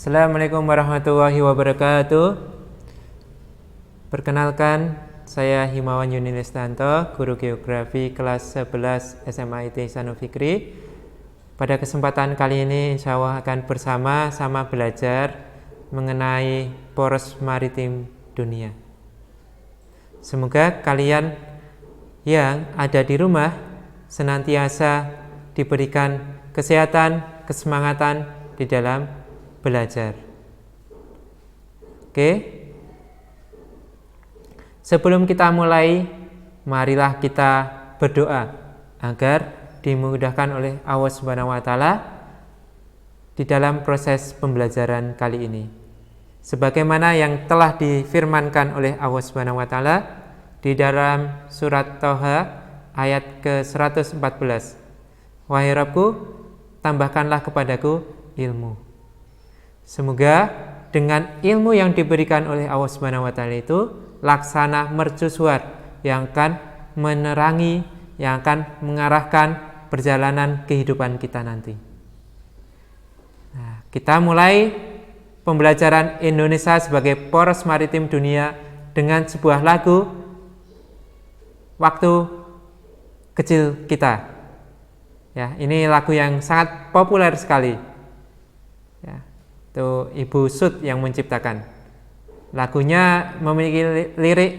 Assalamualaikum warahmatullahi wabarakatuh. Perkenalkan, saya Himawan Yuni Listanto, Guru Geografi kelas 11 SMA IT Ihsanul Fikri. Pada kesempatan kali ini insya Allah akan bersama-sama belajar mengenai poros maritim dunia. Semoga kalian yang ada di rumah senantiasa diberikan kesehatan, kesemangatan di dalam belajar. Oke. Sebelum kita mulai, marilah kita berdoa agar dimudahkan oleh Allah Subhanahu wa taala di dalam proses pembelajaran kali ini. Sebagaimana yang telah difirmankan oleh Allah Subhanahu wa taala di dalam surat Thaha ayat ke-114. Wahai Rabbku, tambahkanlah kepadaku ilmu. Semoga dengan ilmu yang diberikan oleh Allah Subhanahu wa taala itu laksana mercusuar yang akan menerangi, yang akan mengarahkan perjalanan kehidupan kita nanti. Nah, kita mulai pembelajaran Indonesia sebagai poros maritim dunia dengan sebuah lagu waktu kecil kita. Ya, ini lagu yang sangat populer sekali. Ya, itu Ibu Sud yang menciptakan. Lagunya memiliki lirik,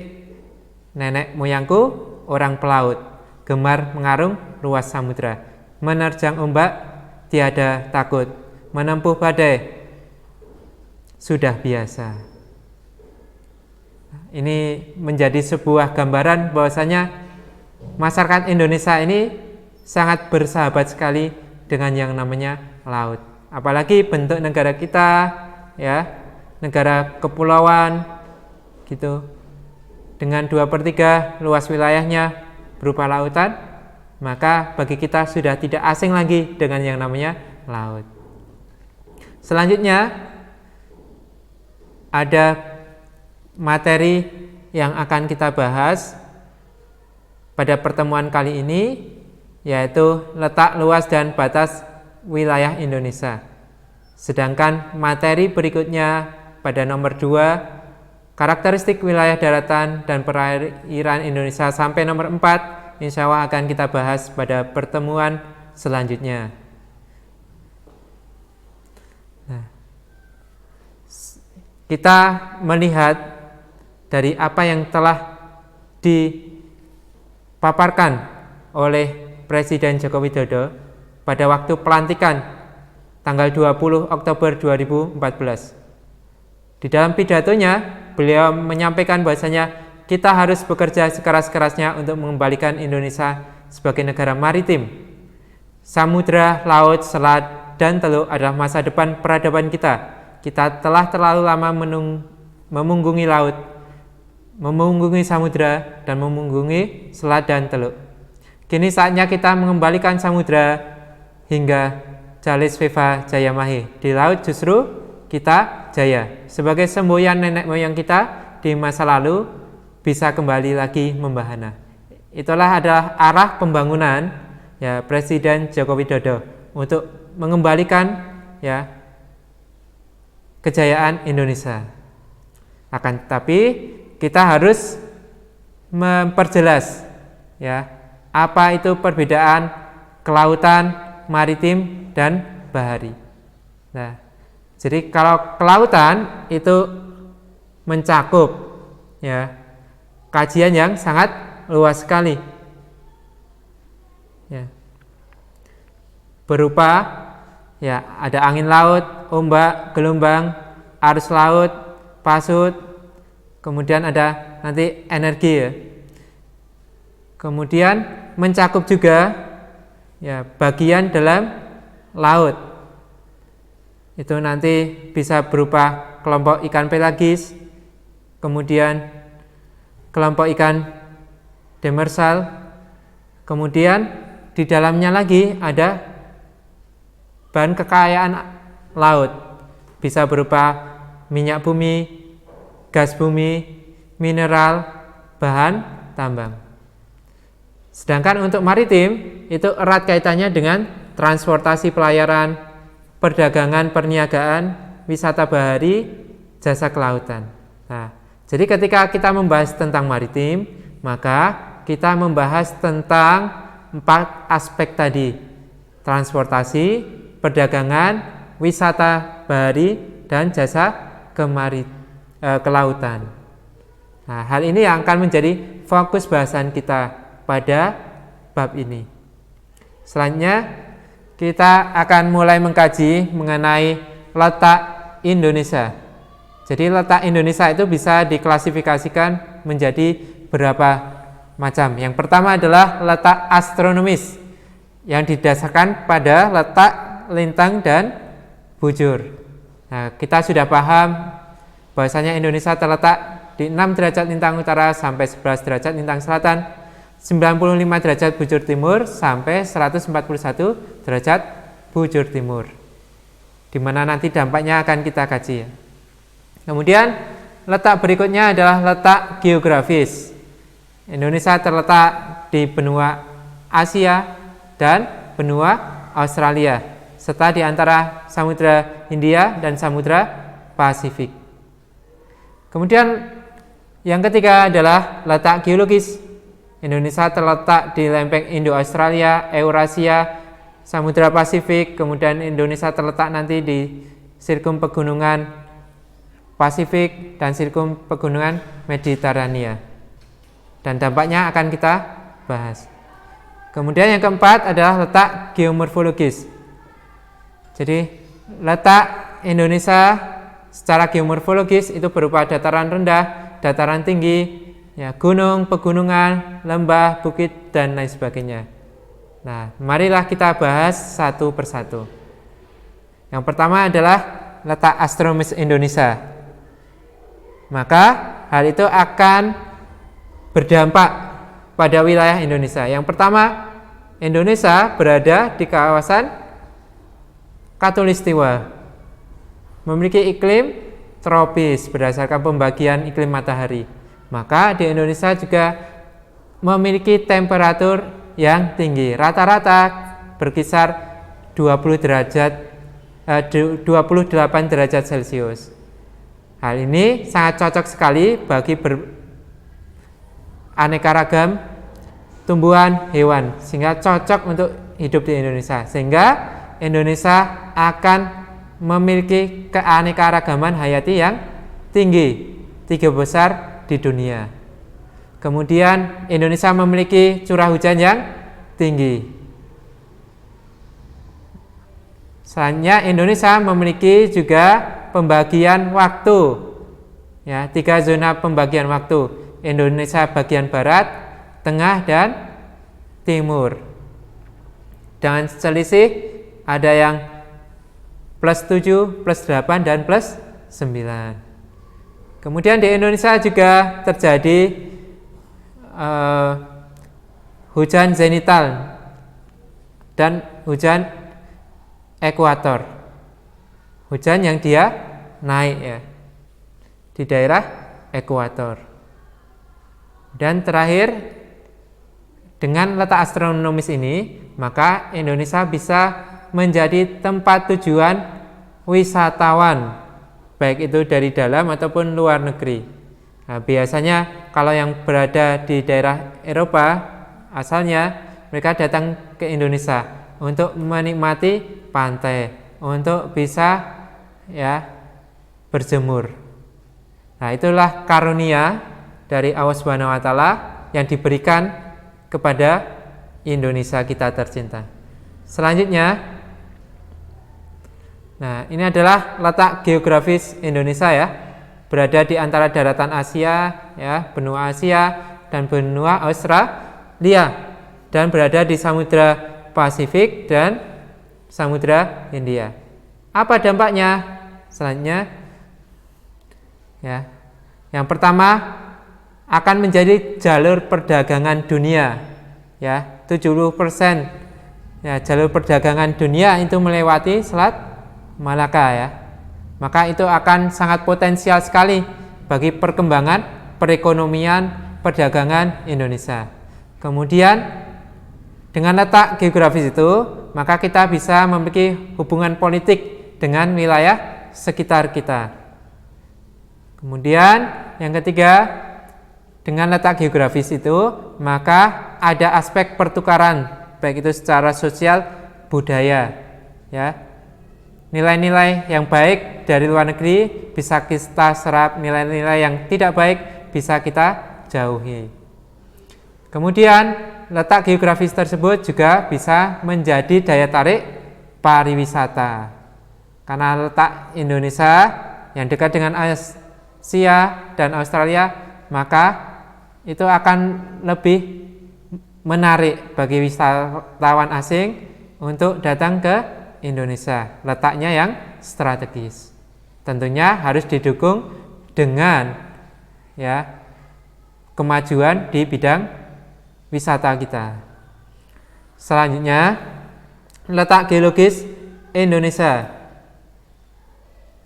nenek moyangku orang pelaut, gemar mengarung luas samudra, menerjang ombak tiada takut, menempuh badai sudah biasa. Ini menjadi sebuah gambaran bahwasanya masyarakat Indonesia ini sangat bersahabat sekali dengan yang namanya laut. Apalagi bentuk negara kita, ya, negara kepulauan gitu, dengan 2/3 luas wilayahnya berupa lautan, maka bagi kita sudah tidak asing lagi dengan yang namanya laut. Selanjutnya ada materi yang akan kita bahas pada pertemuan kali ini, yaitu letak luas dan batas wilayah Indonesia. Sedangkan materi berikutnya pada nomor 2, karakteristik wilayah daratan dan perairan Indonesia, sampai nomor 4 insya Allah akan kita bahas pada pertemuan selanjutnya. Nah, kita melihat dari apa yang telah dipaparkan oleh Presiden Joko Widodo pada waktu pelantikan tanggal 20 Oktober 2014. Di dalam pidatonya, beliau menyampaikan bahwasanya kita harus bekerja sekeras-kerasnya untuk mengembalikan Indonesia sebagai negara maritim. Samudra, laut, selat, dan teluk adalah masa depan peradaban kita. Kita telah terlalu lama memunggungi laut, memunggungi samudra, dan memunggungi selat dan teluk. Kini saatnya kita mengembalikan samudra hingga Jalis Viva Jayamahe. Di laut justru kita jaya. Sebagai semboyan nenek moyang kita di masa lalu bisa kembali lagi membahana. Itulah adalah arah pembangunan, ya, Presiden Joko Widodo untuk mengembalikan, ya, kejayaan Indonesia. Akan tetapi kita harus memperjelas, ya, apa itu perbedaan kelautan, maritim, dan bahari. Nah, jadi kalau kelautan itu mencakup, ya, kajian yang sangat luas sekali, ya, berupa, ya, ada angin laut, ombak, gelombang, arus laut, pasut, kemudian ada nanti energi, ya. Kemudian mencakup juga, ya, bagian dalam laut. Itu nanti bisa berupa kelompok ikan pelagis, kemudian kelompok ikan demersal, kemudian di dalamnya lagi ada bahan kekayaan laut, bisa berupa minyak bumi, gas bumi, mineral, bahan tambang. Sedangkan untuk maritim itu erat kaitannya dengan transportasi pelayaran, perdagangan, perniagaan, wisata bahari, jasa kelautan. Nah, jadi ketika kita membahas tentang maritim, maka kita membahas tentang 4 aspek tadi: transportasi, perdagangan, wisata bahari, dan jasa kelautan. Nah, hal ini yang akan menjadi fokus bahasan kita pada bab ini. Selanjutnya kita akan mulai mengkaji mengenai letak Indonesia. Jadi letak Indonesia itu bisa diklasifikasikan menjadi beberapa macam. Yang pertama adalah letak astronomis yang didasarkan pada letak lintang dan bujur. Nah, kita sudah paham bahwasanya Indonesia terletak di 6 derajat lintang utara sampai 11 derajat lintang selatan, 95 derajat bujur timur sampai 141 derajat bujur timur, di mana nanti dampaknya akan kita kaji. Kemudian letak berikutnya adalah letak geografis. Indonesia terletak di benua Asia dan benua Australia, serta di antara Samudra Hindia dan Samudra Pasifik. Kemudian yang ketiga adalah letak geologis. Indonesia terletak di lempeng Indo-Australia, Eurasia, Samudra Pasifik. Kemudian Indonesia terletak nanti di sirkum pegunungan Pasifik dan sirkum pegunungan Mediterania. Dan dampaknya akan kita bahas. Kemudian yang keempat adalah letak geomorfologis. Jadi letak Indonesia secara geomorfologis itu berupa dataran rendah, dataran tinggi, ya, gunung, pegunungan, lembah, bukit, dan lain sebagainya. Nah, marilah kita bahas satu persatu. Yang pertama adalah letak astronomis Indonesia. Maka hal itu akan berdampak pada wilayah Indonesia. Yang pertama, Indonesia berada di kawasan Khatulistiwa, memiliki iklim tropis berdasarkan pembagian iklim matahari. Maka di Indonesia juga memiliki temperatur yang tinggi, rata-rata berkisar 28 derajat Celcius. Hal ini sangat cocok sekali bagi aneka ragam tumbuhan hewan, sehingga cocok untuk hidup di Indonesia. Sehingga Indonesia akan memiliki keanekaragaman hayati yang tinggi, 3 besar di dunia. Kemudian Indonesia memiliki curah hujan yang tinggi. Selanjutnya Indonesia memiliki juga pembagian waktu, ya, 3 zona pembagian waktu: Indonesia bagian barat, tengah, dan timur. Dengan selisih ada yang +7, +8, dan +9. Kemudian di Indonesia juga terjadi hujan zenital dan hujan ekuator. Hujan yang dia naik, ya, di daerah ekuator. Dan terakhir, dengan letak astronomis ini, maka Indonesia bisa menjadi tempat tujuan wisatawan, baik itu dari dalam ataupun luar negeri. Nah, biasanya kalau yang berada di daerah Eropa asalnya, mereka datang ke Indonesia untuk menikmati pantai, untuk bisa, ya, berjemur. Nah, itulah karunia dari Allah Subhanahu wa taala yang diberikan kepada Indonesia kita tercinta. Selanjutnya, nah, ini adalah letak geografis Indonesia, ya, berada di antara daratan Asia, ya, benua Asia dan benua Australia, dan berada di Samudra Pasifik dan Samudra Hindia. Apa dampaknya? Selanjutnya, ya, yang pertama akan menjadi jalur perdagangan dunia, ya, 70%, ya, jalur perdagangan dunia itu melewati Selat Malaka, ya. Maka itu akan sangat potensial sekali bagi perkembangan perekonomian perdagangan Indonesia. Kemudian dengan letak geografis itu, maka kita bisa memiliki hubungan politik dengan wilayah sekitar kita. Kemudian yang ketiga, dengan letak geografis itu, maka ada aspek pertukaran, baik itu secara sosial, budaya, ya. Nilai-nilai yang baik dari luar negeri bisa kita serap, nilai-nilai yang tidak baik bisa kita jauhi. Kemudian letak geografis tersebut juga bisa menjadi daya tarik pariwisata. Karena letak Indonesia yang dekat dengan Asia dan Australia, maka itu akan lebih menarik bagi wisatawan asing untuk datang ke Indonesia. Letaknya yang strategis. Tentunya harus didukung dengan ya kemajuan di bidang wisata kita. Selanjutnya, letak geologis Indonesia.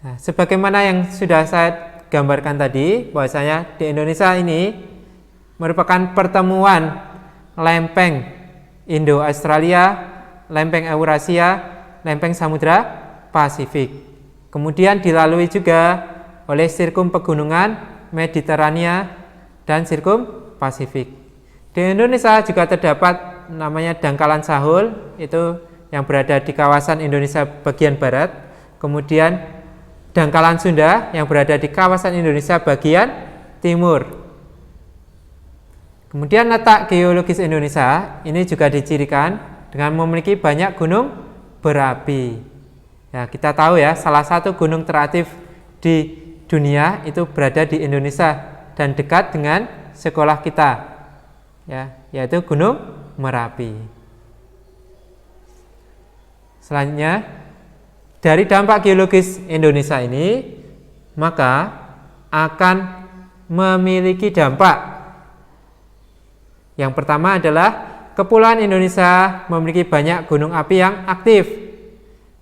Nah, sebagaimana yang sudah saya gambarkan tadi, bahwasanya di Indonesia ini merupakan pertemuan lempeng Indo-Australia, lempeng Eurasia, lempeng Samudra Pasifik. Kemudian dilalui juga oleh sirkum pegunungan Mediterania dan sirkum Pasifik. Di Indonesia juga terdapat namanya dangkalan Sahul, itu yang berada di kawasan Indonesia bagian barat. Kemudian dangkalan Sunda yang berada di kawasan Indonesia bagian timur. Kemudian letak geologis Indonesia ini juga dicirikan dengan memiliki banyak gunung berapi. Ya, kita tahu ya, salah satu gunung teraktif di dunia itu berada di Indonesia dan dekat dengan sekolah kita, ya, yaitu Gunung Merapi. Selanjutnya, dari dampak geologis Indonesia ini, maka akan memiliki dampak. Yang pertama adalah Kepulauan Indonesia memiliki banyak gunung api yang aktif.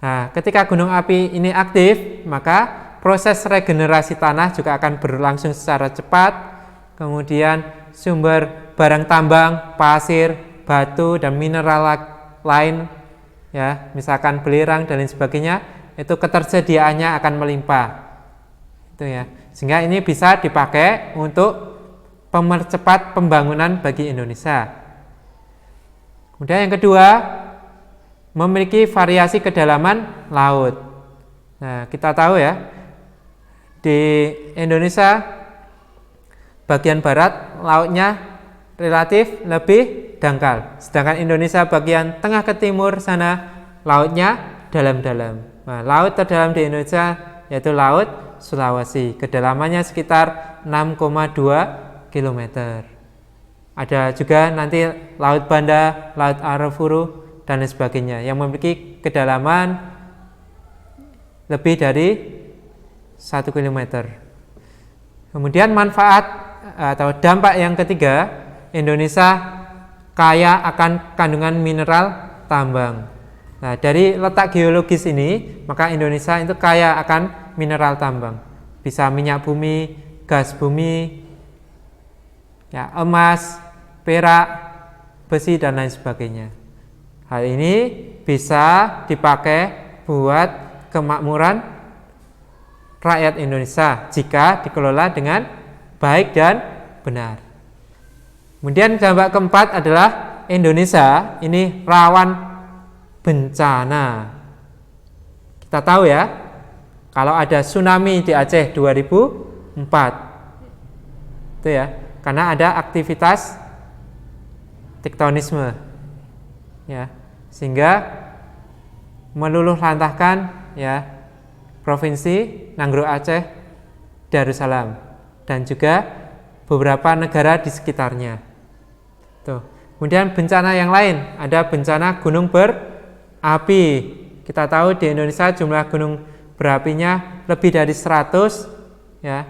Nah, ketika gunung api ini aktif, maka proses regenerasi tanah juga akan berlangsung secara cepat. Kemudian sumber barang tambang, pasir, batu, dan mineral lain, ya, misalkan belerang dan lain sebagainya, itu ketersediaannya akan melimpah. Itu ya. Sehingga ini bisa dipakai untuk mempercepat pembangunan bagi Indonesia. Kemudian yang kedua, memiliki variasi kedalaman laut. Nah, kita tahu ya, di Indonesia bagian barat lautnya relatif lebih dangkal, sedangkan Indonesia bagian tengah ke timur sana lautnya dalam-dalam. Nah, laut terdalam di Indonesia yaitu Laut Sulawesi, kedalamannya sekitar 6,2 km. Ada juga nanti Laut Banda, Laut Arafuru, dan lain sebagainya yang memiliki kedalaman lebih dari 1 km. Kemudian manfaat atau dampak yang ketiga, Indonesia kaya akan kandungan mineral tambang. Nah, dari letak geologis ini, maka Indonesia itu kaya akan mineral tambang. Bisa minyak bumi, gas bumi, ya, emas, perak, besi, dan lain sebagainya. Hal ini bisa dipakai buat kemakmuran rakyat Indonesia jika dikelola dengan baik dan benar. Kemudian dampak keempat adalah Indonesia ini rawan bencana. Kita tahu ya, kalau ada tsunami di Aceh 2004, itu ya, karena ada aktivitas tektonisme, ya, sehingga meluluh lantahkan ya provinsi Nanggro Aceh, Darussalam, dan juga beberapa negara di sekitarnya. Tuh. Kemudian bencana yang lain, ada bencana gunung berapi. Kita tahu di Indonesia jumlah gunung berapinya lebih dari 100, ya.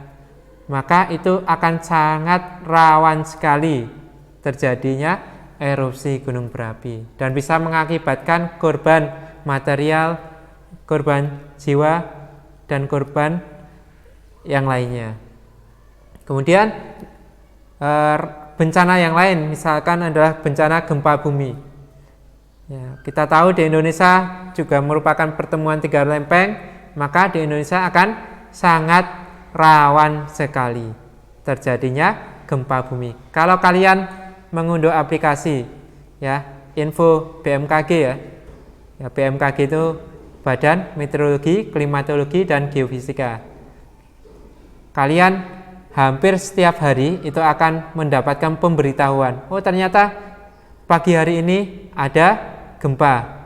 Maka itu akan sangat rawan sekali terjadinya erupsi gunung berapi dan bisa mengakibatkan korban material, korban jiwa, dan korban yang lainnya. Kemudian bencana yang lain misalkan adalah bencana gempa bumi. Ya, kita tahu di Indonesia juga merupakan pertemuan 3 lempeng, maka di Indonesia akan sangat rawan sekali terjadinya gempa bumi. Kalau kalian mengunduh aplikasi ya, info BMKG ya, BMKG itu Badan Meteorologi, Klimatologi, dan Geofisika. Kalian hampir setiap hari itu akan mendapatkan pemberitahuan. Oh, ternyata pagi hari ini ada gempa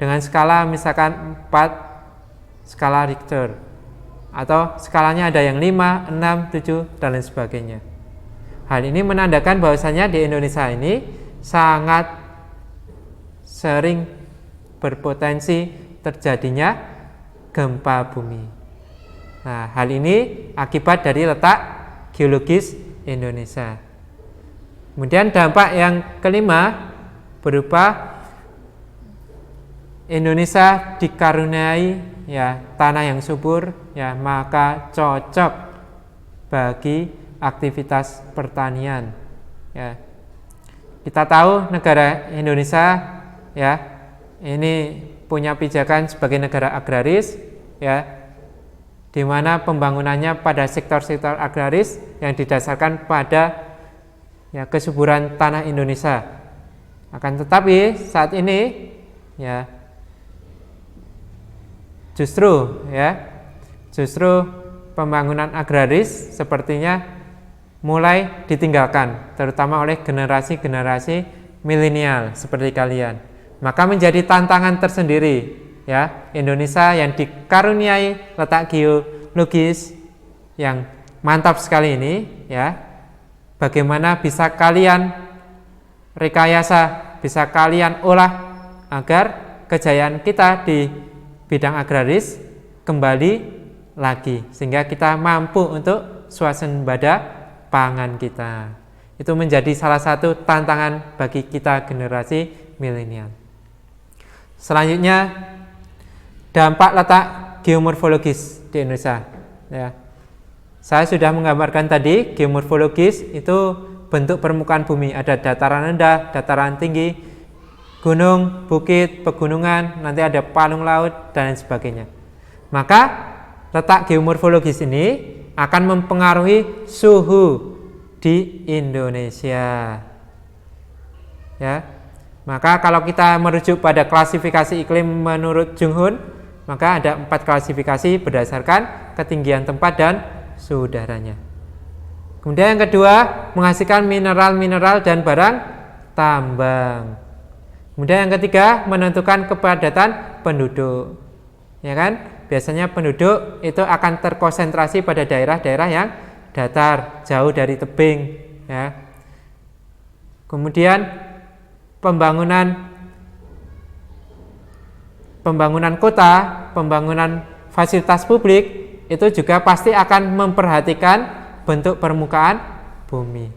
dengan skala misalkan 4 skala Richter, atau skalanya ada yang 5, 6, 7, dan lain sebagainya. Hal ini menandakan bahwasanya di Indonesia ini sangat sering berpotensi terjadinya gempa bumi. Nah, hal ini akibat dari letak geologis Indonesia. Kemudian dampak yang kelima berupa Indonesia dikaruniai ya tanah yang subur ya, maka cocok bagi aktivitas pertanian ya. Kita tahu negara Indonesia ya ini punya pijakan sebagai negara agraris ya, di mana pembangunannya pada sektor-sektor agraris yang didasarkan pada ya kesuburan tanah Indonesia. Akan tetapi saat ini ya justru pembangunan agraris sepertinya mulai ditinggalkan, terutama oleh generasi-generasi milenial seperti kalian. Maka menjadi tantangan tersendiri ya, Indonesia yang dikaruniai letak geologis yang mantap sekali ini ya, bagaimana bisa kalian rekayasa, bisa kalian olah agar kejayaan kita di bidang agraris kembali lagi, sehingga kita mampu untuk swasembada pangan kita. Itu menjadi salah satu tantangan bagi kita generasi milenial. Selanjutnya, dampak letak geomorfologis di Indonesia ya. Saya sudah menggambarkan tadi, geomorfologis itu bentuk permukaan bumi, ada dataran rendah, dataran tinggi, gunung, bukit, pegunungan, nanti ada palung laut, dan lain sebagainya. Maka letak geomorfologis ini akan mempengaruhi suhu di Indonesia ya. Maka kalau kita merujuk pada klasifikasi iklim menurut Jung Hoon, maka ada 4 klasifikasi berdasarkan ketinggian tempat dan suhu udaranya. Kemudian yang kedua, menghasilkan mineral-mineral dan barang tambang. Kemudian yang ketiga, menentukan kepadatan penduduk. Ya kan? Biasanya penduduk itu akan terkonsentrasi pada daerah-daerah yang datar, jauh dari tebing ya. Kemudian pembangunan kota, pembangunan fasilitas publik itu juga pasti akan memperhatikan bentuk permukaan bumi.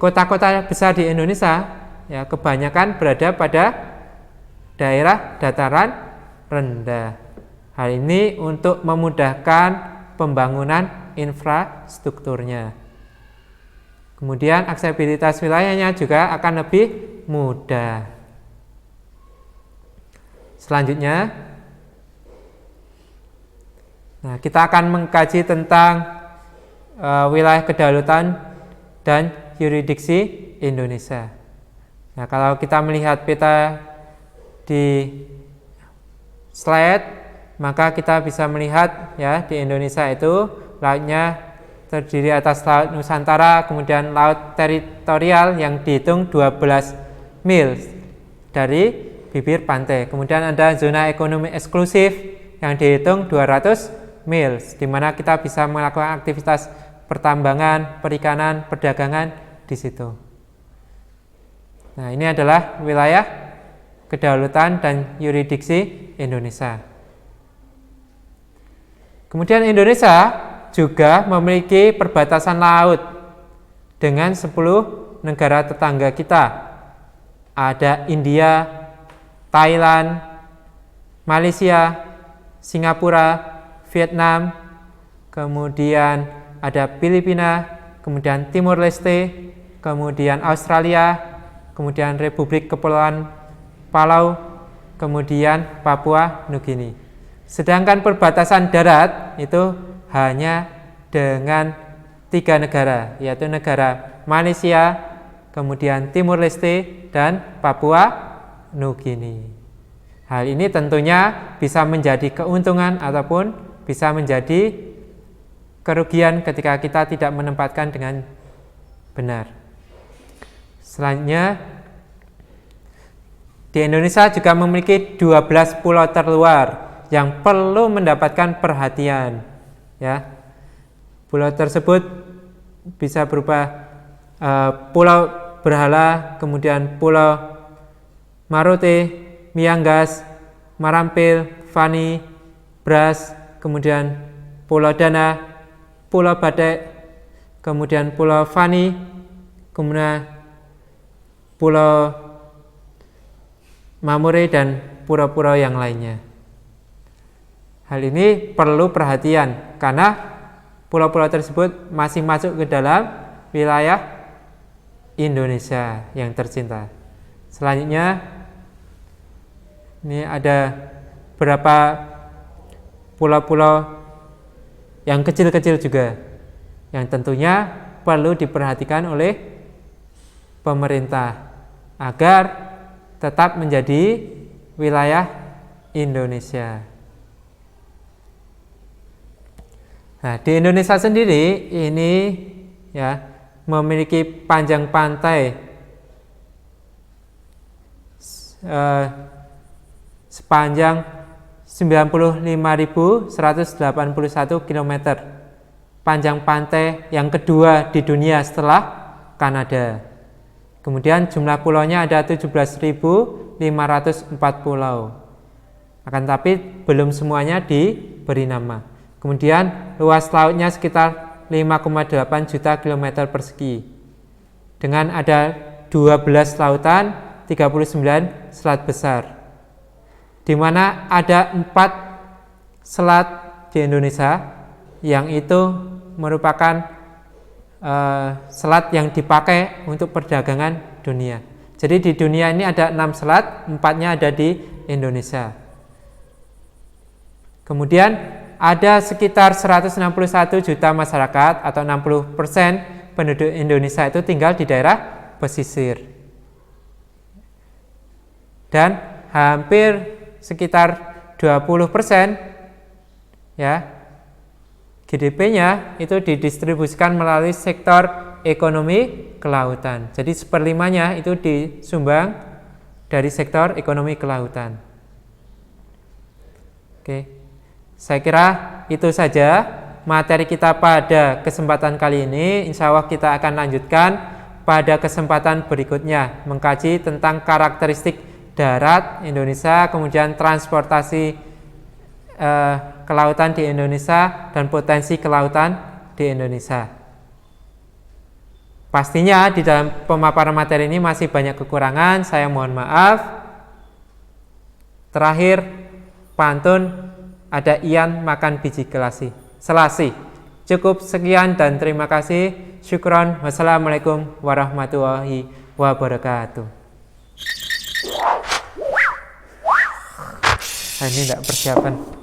Kota-kota besar di Indonesia ya kebanyakan berada pada daerah dataran rendah. Hal ini untuk memudahkan pembangunan infrastrukturnya. Kemudian aksesibilitas wilayahnya juga akan lebih mudah. Selanjutnya, nah, kita akan mengkaji tentang wilayah kedaulatan dan yurisdiksi Indonesia. Nah, kalau kita melihat peta di slide, maka kita bisa melihat ya di Indonesia itu lautnya terdiri atas Laut Nusantara, kemudian laut teritorial yang dihitung 12 mil dari bibir pantai. Kemudian ada zona ekonomi eksklusif yang dihitung 200 mil, di mana kita bisa melakukan aktivitas pertambangan, perikanan, perdagangan di situ. Nah, ini adalah wilayah kedaulatan dan yurisdiksi Indonesia. Kemudian Indonesia juga memiliki perbatasan laut dengan 10 negara tetangga kita. Ada India, Thailand, Malaysia, Singapura, Vietnam, kemudian ada Filipina, kemudian Timor Leste, kemudian Australia, kemudian Republik Kepulauan Palau, kemudian Papua Nugini. Sedangkan perbatasan darat itu hanya dengan 3 negara, yaitu negara Malaysia, kemudian Timur Leste, dan Papua Nugini. Hal ini tentunya bisa menjadi keuntungan ataupun bisa menjadi kerugian ketika kita tidak menempatkan dengan benar. Selanjutnya, di Indonesia juga memiliki 12 pulau terluar yang perlu mendapatkan perhatian. Ya, pulau tersebut bisa berupa Pulau Berhala, kemudian Pulau Marote, Miangas, Marampil, Fani, Bras, kemudian Pulau Dana, Pulau Badek, kemudian Pulau Fani, kemudian Pulau Mamure, dan pulau-pulau yang lainnya. Hal ini perlu perhatian karena pulau-pulau tersebut masih masuk ke dalam wilayah Indonesia yang tercinta. Selanjutnya, ini ada beberapa pulau-pulau yang kecil-kecil juga yang tentunya perlu diperhatikan oleh pemerintah agar tetap menjadi wilayah Indonesia. Nah, di Indonesia sendiri ini ya memiliki panjang pantai sepanjang 95.181 km. Panjang pantai yang kedua di dunia setelah Kanada. Kemudian jumlah pulaunya ada 17.504 pulau. Akan tapi belum semuanya diberi nama. Kemudian luas lautnya sekitar 5,8 juta kilometer persegi. Dengan ada 12 lautan, 39 selat besar. Di mana ada 4 selat di Indonesia yang itu merupakan selat yang dipakai untuk perdagangan dunia. Jadi di dunia ini ada 6 selat, 4-nya ada di Indonesia. Kemudian ada sekitar 161 juta masyarakat atau 60% penduduk Indonesia itu tinggal di daerah pesisir. Dan hampir sekitar 20% ya GDP-nya itu didistribusikan melalui sektor ekonomi kelautan. Jadi 1/5-nya itu disumbang dari sektor ekonomi kelautan. Oke, saya kira itu saja materi kita pada kesempatan kali ini. Insya Allah kita akan lanjutkan pada kesempatan berikutnya, mengkaji tentang karakteristik darat Indonesia, kemudian transportasi kelautan di Indonesia dan potensi kelautan di Indonesia. Pastinya di dalam pemaparan materi ini masih banyak kekurangan, saya mohon maaf. Terakhir, pantun ada ian makan biji selasi. Cukup sekian dan terima kasih. Syukron. Wassalamualaikum warahmatullahi wabarakatuh. Ini tidak persiapan.